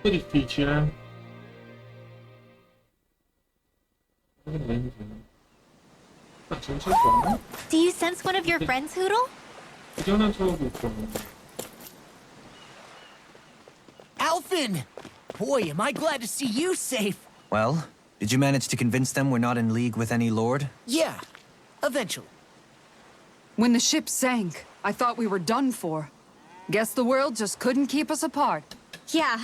po' difficile. Faccio un secondo. Do you sense one of your friends, Hoodle? C'è un altro gruppo. Alphin! Boy, am I glad to see you safe. Well, did you manage to convince them we're not in league with any lord? Yeah, eventually. When the ship sank, I thought we were done for. Guess the world just couldn't keep us apart. Yeah.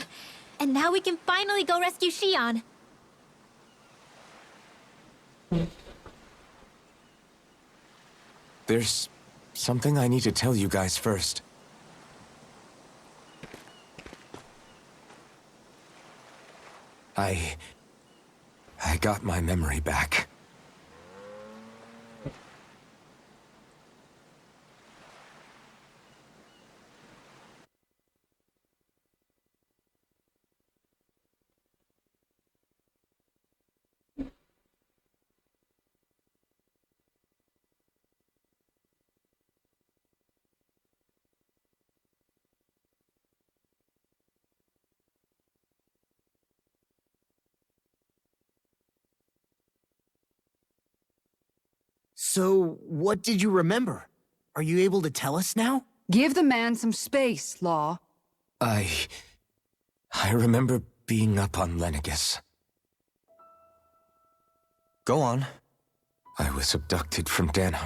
And now we can finally go rescue Shion. There's something I need to tell you guys first. I got my memory back. So, what did you remember? Are you able to tell us now? Give the man some space, Law. I remember being up on Lenegus. Go on. I was abducted from Dana.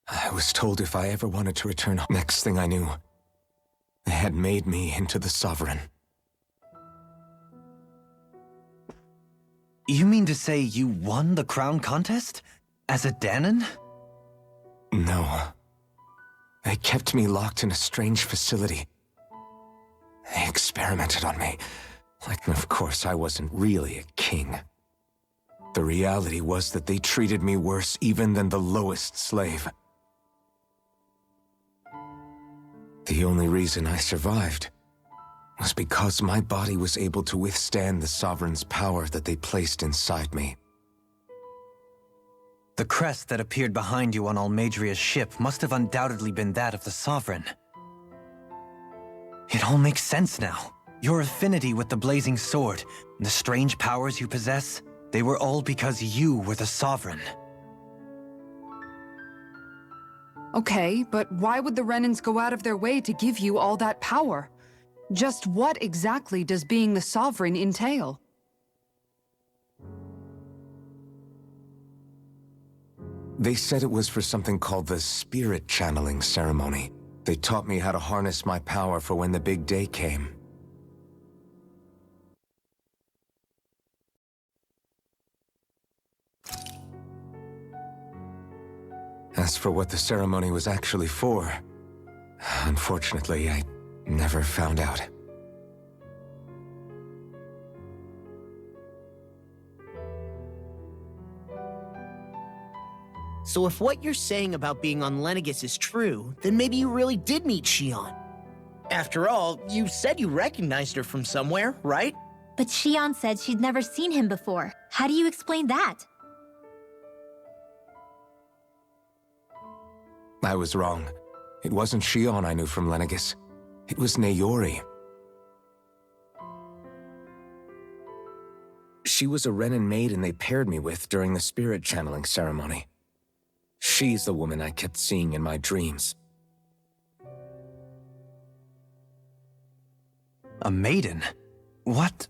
I was told if I ever wanted to return home. Next thing I knew, they had made me into the Sovereign. You mean to say you won the crown contest? As a Danon? No. They kept me locked in a strange facility. They experimented on me. Like, of course, I wasn't really a king. The reality was that they treated me worse even than the lowest slave. The only reason I survived was because my body was able to withstand the Sovereign's power that they placed inside me. The crest that appeared behind you on Almadria's ship must have undoubtedly been that of the Sovereign. It all makes sense now. Your affinity with the Blazing Sword, and the strange powers you possess, they were all because you were the Sovereign. Okay, but why would the Renans go out of their way to give you all that power? Just what exactly does being the Sovereign entail? They said it was for something called the Spirit Channeling Ceremony. They taught me how to harness my power for when the big day came. As for what the ceremony was actually for, unfortunately, I never found out. So if what you're saying about being on Lenegus is true, then maybe you really did meet Shion. After all, you said you recognized her from somewhere, right? But Shion said she'd never seen him before. How do you explain that? I was wrong. It wasn't Shion I knew from Lenegus. It was Naori. She was a Renan maiden they paired me with during the spirit channeling ceremony. She's the woman I kept seeing in my dreams. A maiden? What?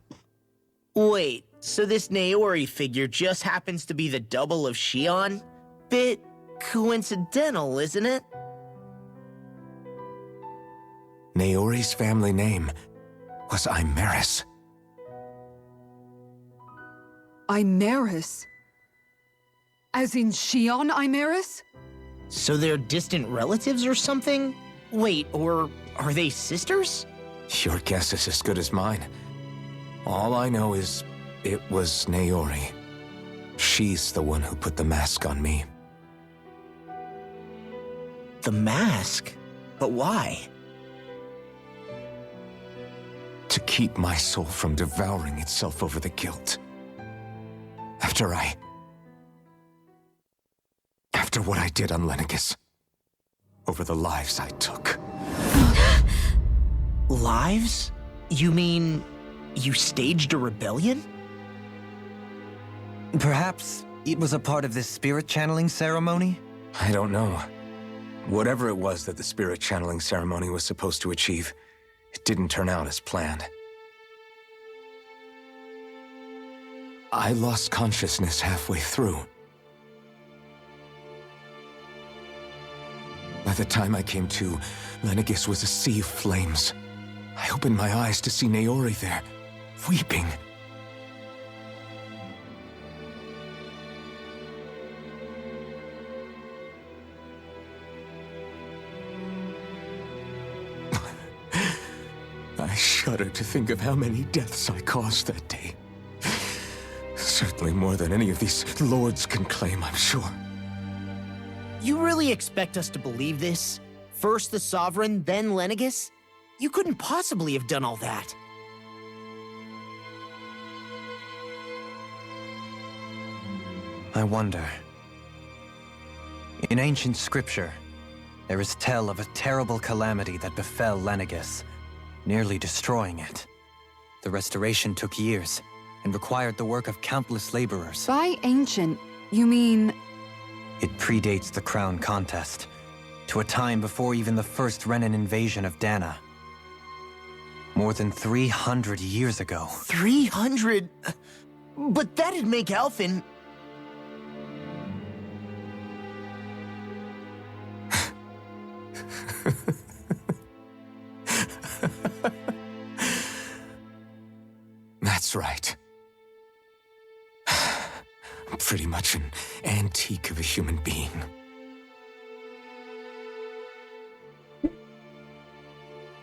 Wait, so this Naori figure just happens to be the double of Shion? Bit coincidental, isn't it? Naori's family name was Imeris. Imeris? As in Shion Imeris? So they're distant relatives or something? Wait, or are they sisters? Your guess is as good as mine. All I know is it was Naori. She's the one who put the mask on me. The mask? But why? To keep my soul from devouring itself over the guilt. After what I did on Lenegus. Over the lives I took. Lives? You mean you staged a rebellion? Perhaps it was a part of this spirit channeling ceremony? I don't know. Whatever it was that the spirit channeling ceremony was supposed to achieve, it didn't turn out as planned. I lost consciousness halfway through. By the time I came to, Lenegis was a sea of flames. I opened my eyes to see Naori there, weeping. I shudder to think of how many deaths I caused that day. Certainly more than any of these lords can claim, I'm sure. You really expect us to believe this? First the Sovereign, then Lenegis? You couldn't possibly have done all that. I wonder. In ancient scripture, there is tell of a terrible calamity that befell Lenegis, nearly destroying it. The restoration took years, and required the work of countless laborers. By ancient, you mean... It predates the crown contest, to a time before even the first Renan invasion of Dana. More than 300 years ago. 300? But that'd make Alphen... That's right. I'm pretty much an antique of a human being.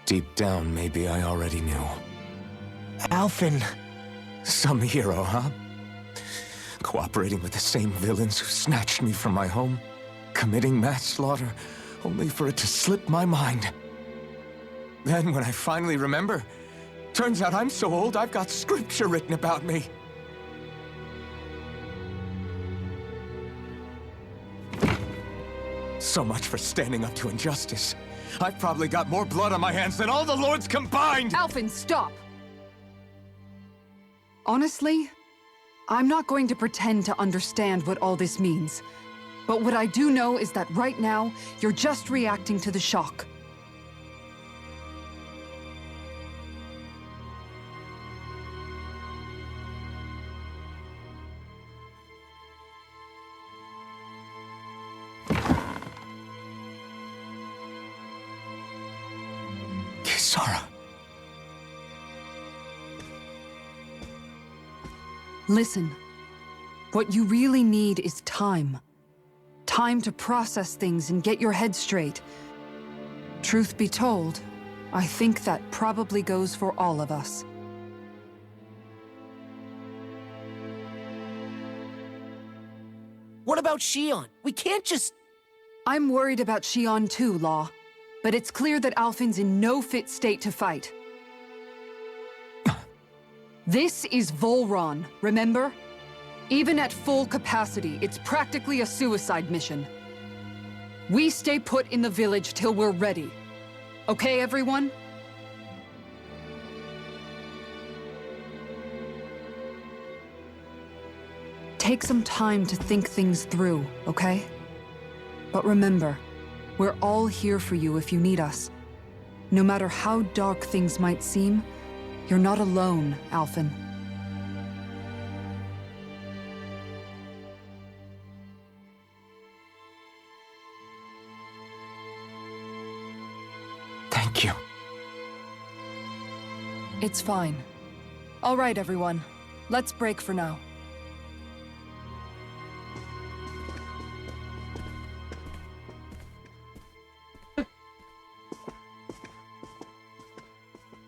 Deep down, maybe I already knew. Alphen... Some hero, huh? Cooperating with the same villains who snatched me from my home, committing mass slaughter, only for it to slip my mind. Then, when I finally remember, turns out I'm so old I've got scripture written about me. So much for standing up to injustice. I've probably got more blood on my hands than all the lords combined! Alphen, stop! Honestly, I'm not going to pretend to understand what all this means. But what I do know is that right now, you're just reacting to the shock. Kisara. Listen, what you really need is time. Time to process things and get your head straight. Truth be told, I think that probably goes for all of us. What about Shion? We can't just... I'm worried about Shion too, Law. But it's clear that Alphen's in no fit state to fight. This is Volron, remember? Even at full capacity, it's practically a suicide mission. We stay put in the village till we're ready. Okay, everyone? Take some time to think things through, okay? But remember, we're all here for you if you need us. No matter how dark things might seem, you're not alone, Alphen. Thank you. It's fine. All right, everyone. Let's break for now.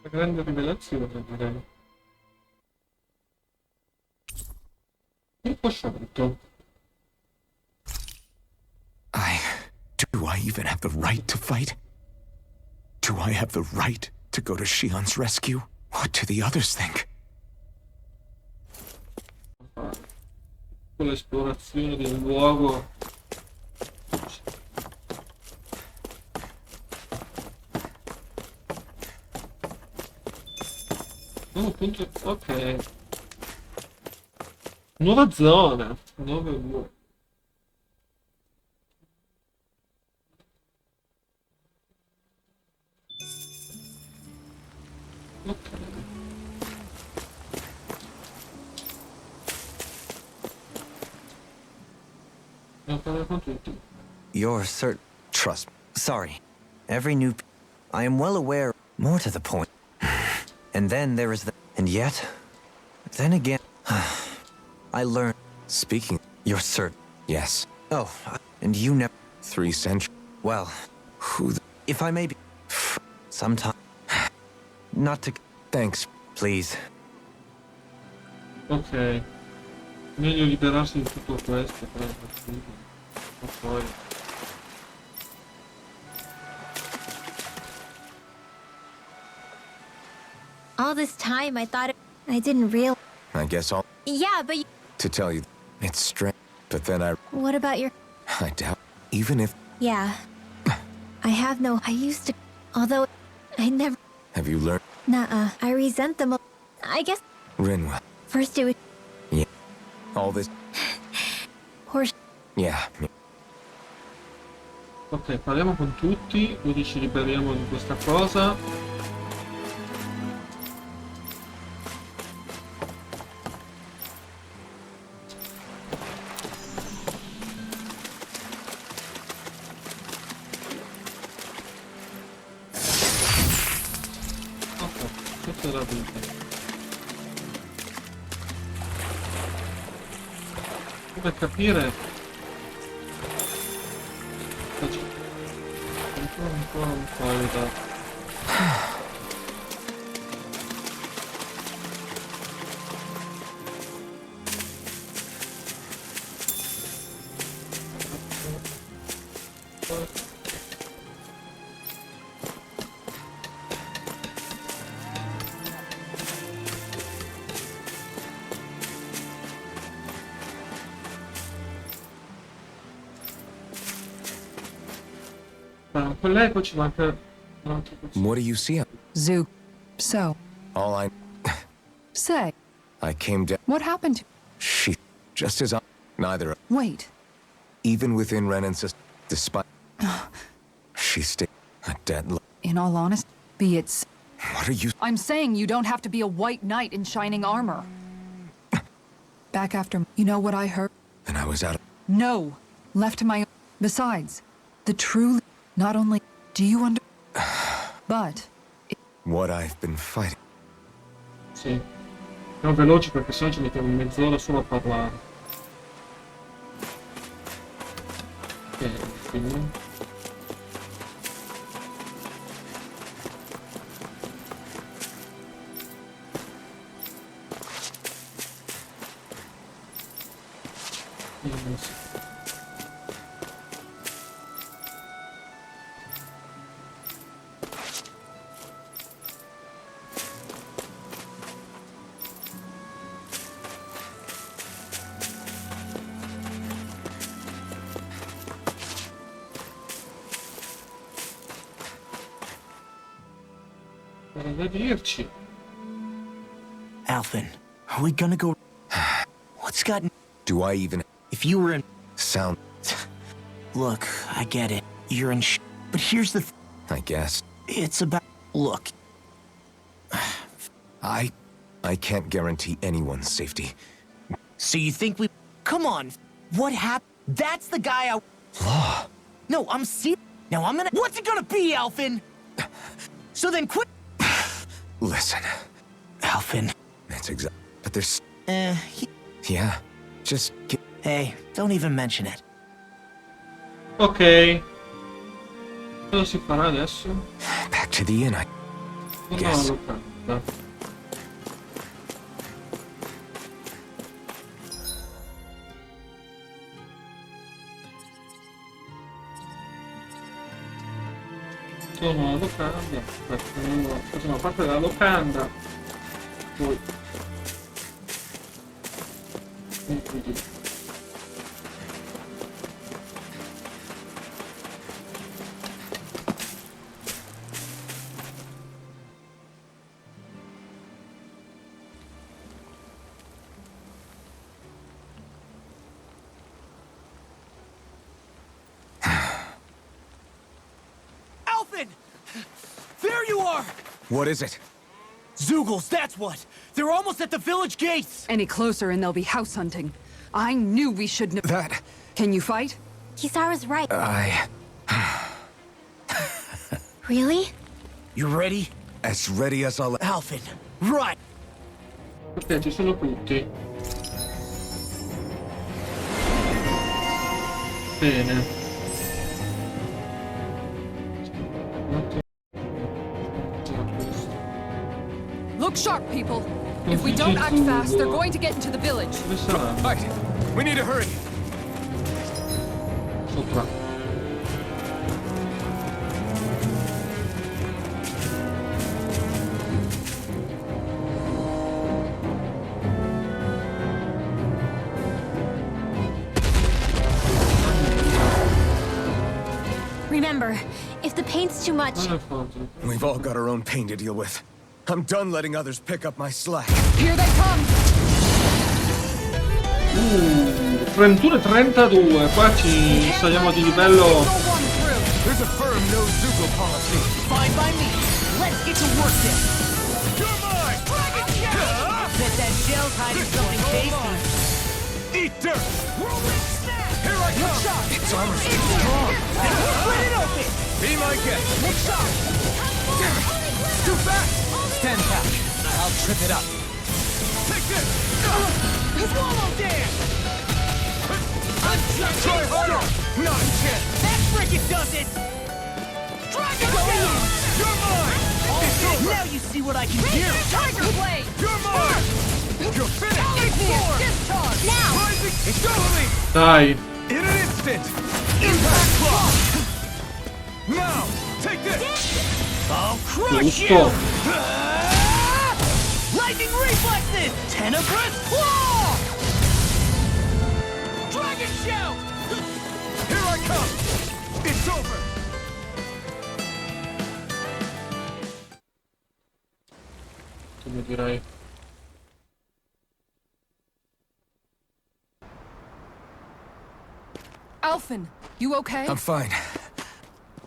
La grande rivelazione, direi. Ep.58. Do I even have the right to fight? Do I have the right to go to Shion's rescue? What do the others think? Con l'esplorazione del luogo. Ok. Nuova zona. 9 Ok. Devo parlare con tutti. You're certain. Trust me. Sorry. Every new. I am well aware. More to the point. And then there is the. And yet. Then again. I learned. Speaking. You're certain. Yes. Oh, and you never. 3 centuries. Well, Who the. if I may be. Sometime. Not to. Thanks. Please. Ok. Meglio liberarsi di tutto questo. Ma poi. All this time, I thought I didn't realize. I guess I'll. Yeah, but To tell you. It's strange. But then what about your? I doubt. Even if. Yeah. I have no. I used to. Although, I never. Have you learned? Nuh-uh. I resent them. I guess Rinwa. first it was All this. horse. Yeah. Ok, parliamo con tutti, così ci liberiamo di questa cosa. Ok, questa è la vita. Come capire? Un po' aiutato. Con l'eco ci manca un altro pezzo. What do you see? Zoo. So, All I. say, I came down. what happened to... She. Just as I. Neither. Wait. Even within Renan's system. Despite. She stayed. A dead. In all honesty, be it... What are you. I'm saying you don't have to be a white knight in shining armor. Back after... You know what I heard? And I was out of. No. Left to my own. Besides, the true... Not only... Do you under... But... What I've been fighting. Sì. Siamo veloci perché sennò ci mettiamo mezz'ora solo a parlare. Ok, quindi. Da dirci. Alphen, are we gonna go? What's gotten? Do I even. If you were in... Sound. Look, I get it. You're in but here's the I guess. It's about... Look. I can't guarantee anyone's safety. So you think we... Come on. What happened? That's the guy I... Law. No, I'm serious. Now I'm gonna... What's it gonna be, Alphen? So then quit... Listen. Alphen. That's exact. But there's. He... Yeah. Just get. Hey, don't even mention it. Ok. Cosa si farà adesso? Back to the inn, I No, guess. locanda. Sono alla locanda. Facciamo parte della locanda. Poi. Alphen! There you are! What is it? Zeugles, that's what! They're almost at the village gates! Any closer and they'll be house hunting. I knew we shouldn't have... That... Can you fight? Kisara's right. Really? You ready? As ready as I'll... Alphen, right! Ok, ci sono tutti. Bene. Look sharp, people. If we don't act fast, they're going to get into the village. Dove saranno? Right. We need to hurry. Sopra. Remember, if the paint's too much... Non è facile. We've all got our own pain to deal with. I'm done letting others pick up my slack. Here they come! 31 e 32, qua ci saliamo di livello. There's a firm no Zuko policy. Fine by me. Let's get to work then. You're mine! Bet that shell's hiding something tasty. Eat dirt! Here I come! It's armor still strong. Split it open! Be my guest. Damn it! Too fast! Stand back. I'll trip it up. Take this! Swallow dance! Try harder! Not a chance! That frickin' does it! Dragon Shell! You're mine! It's over! Now you see what I can do! Tiger Blade! You're mine! You're finished! Discharge! Now! Rising slowly! Dai. In an instant! Impact clock! Now! Take this! I'll crush you! Giusto. Lightning reflexes! Tenebrous claw! Dragon shout! Here I come! It's over! Come direi. Alphen, you okay? I'm fine.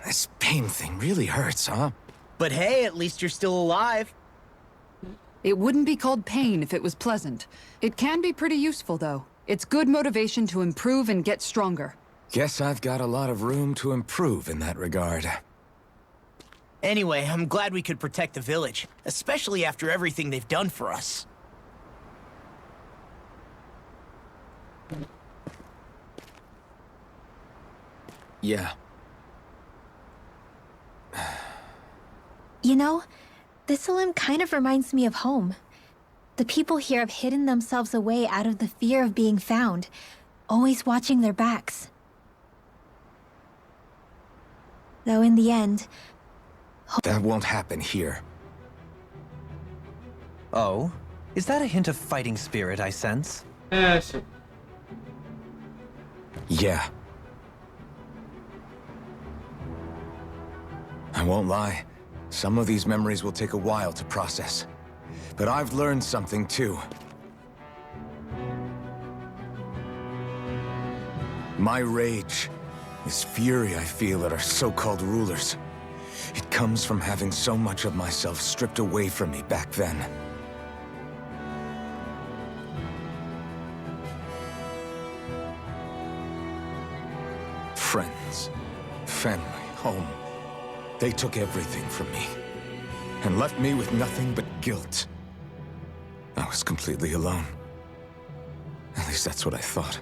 This pain thing really hurts, huh? But hey, at least you're still alive. It wouldn't be called pain if it was pleasant. It can be pretty useful, though. It's good motivation to improve and get stronger. Guess I've got a lot of room to improve in that regard. Anyway, I'm glad we could protect the village, especially after everything they've done for us. Yeah. You know, this limb kind of reminds me of home. The people here have hidden themselves away out of the fear of being found, always watching their backs. Though in the end... That won't happen here. Oh? Is that a hint of fighting spirit I sense? Sì. Yeah. I won't lie. Some of these memories will take a while to process. But I've learned something too. My rage, this fury I feel at our so-called rulers, it comes from having so much of myself stripped away from me back then. Friends, family, home. They took everything from me, and left me with nothing but guilt. I was completely alone. At least that's what I thought.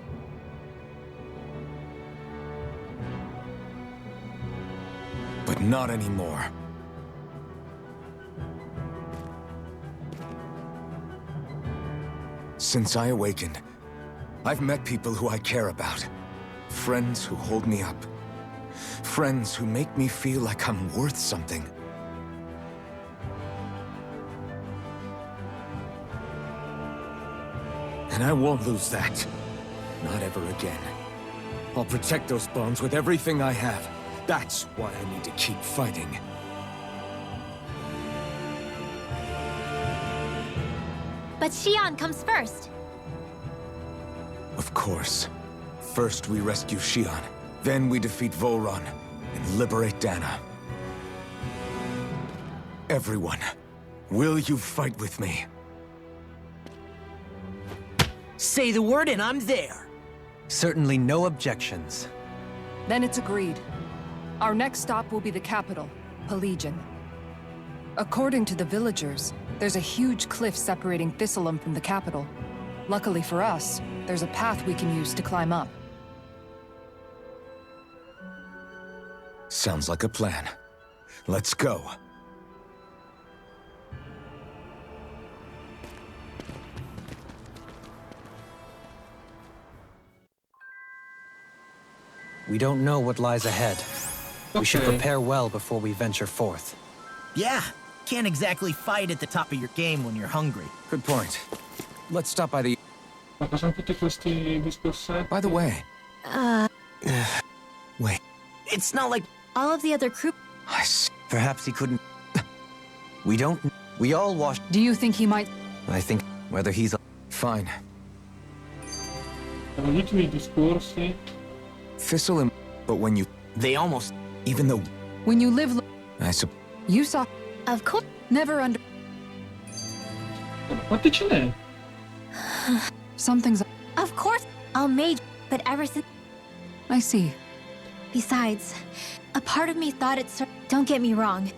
But not anymore. Since I awakened, I've met people who I care about. Friends who hold me up. Friends who make me feel like I'm worth something. And I won't lose that. Not ever again. I'll protect those bonds with everything I have. That's why I need to keep fighting. But Xion comes first. Of course. First we rescue Xion, then we defeat Volron and liberate Dana. Everyone, will you fight with me? Say the word and I'm there. Certainly no objections. Then it's agreed. Our next stop will be the capital, Pelegion. According to the villagers, there's a huge cliff separating Thistleum from the capital. Luckily for us, there's a path we can use to climb up. Sounds like a plan. Let's go. We don't know what lies ahead. We should Okay. prepare well before we venture forth. Yeah, can't exactly fight at the top of your game when you're hungry. Good point. Let's stop by the... Ma cosa sono tutti questi discorsetti? By the way... Wait, It's not like All of the other crew. I s... Perhaps he couldn't... We don't... We all washed... Do you think he might... I think whether he's... Fine. Sono gli ultimi discorsi. Thistle but when you... they almost... Even though... When you live... I sup... You saw... Of course. Never under... Quanti ce n'è? Something's... Of course. I'll mage. But ever since. I see. Besides, a part of me thought it. Don't get me wrong.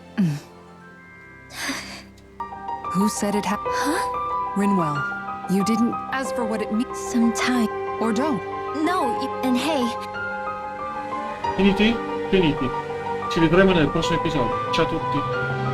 Who said it ha... Huh? Rinwell, you didn't... As for what it means... Sometime. Or don't. No, and hey, Finiti? Finiti. Ci vedremo nel prossimo episodio. Ciao a tutti.